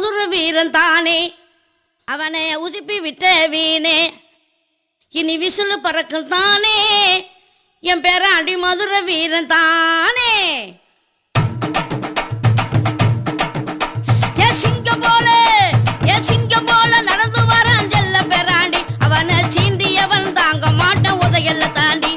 மதுர வீரன் தானே, அவனை உசுப்பி விட்ட வீணே, இனி விசிலு பறக்கும் தானே, என் பேராண்டி மதுர வீரன் தானே. சிங்கம் போல நடந்து வரான் செல்ல பேராண்டி, அவனை சீண்டியவன் தாங்க மாட்டான் உதையல்ல தாண்டி.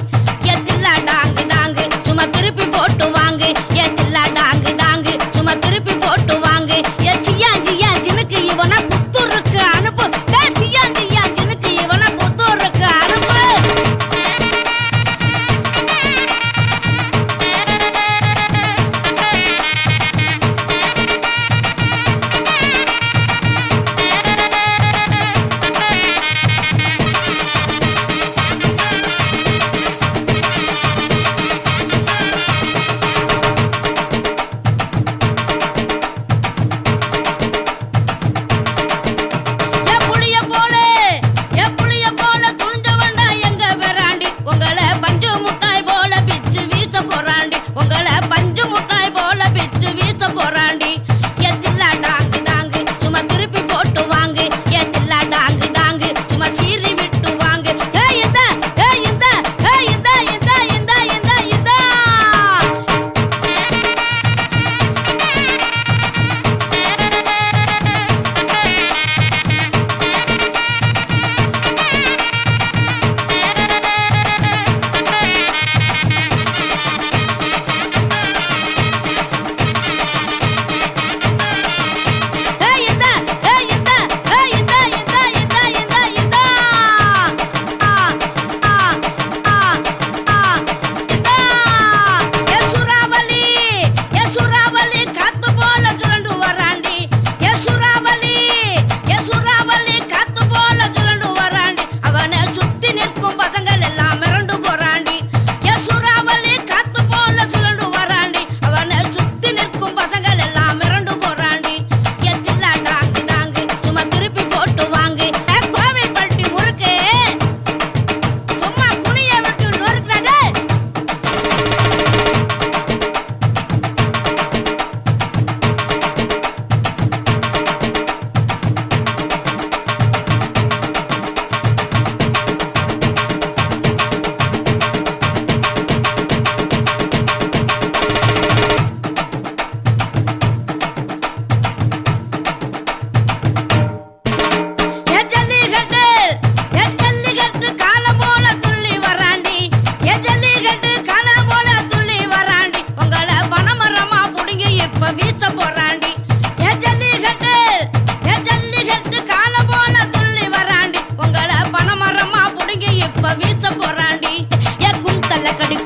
ஏத்தில்லா டாங்கு டாங்கு சும்மா திருப்பி போட்டு வாங்கு, ஏத்தில்லா டாங்கு டாங்கு சும்மா திருப்பி போட்டு வாங்கு. ஏ சியா சியா சினுக்கு இவனை புத்தூருக்கு அனுப்பு, சியா சியா சினுக்கு இவனை புத்தூருக்கு அனுப்பு. வீச்ச போறாண்டி, ஏ குந்தல கடி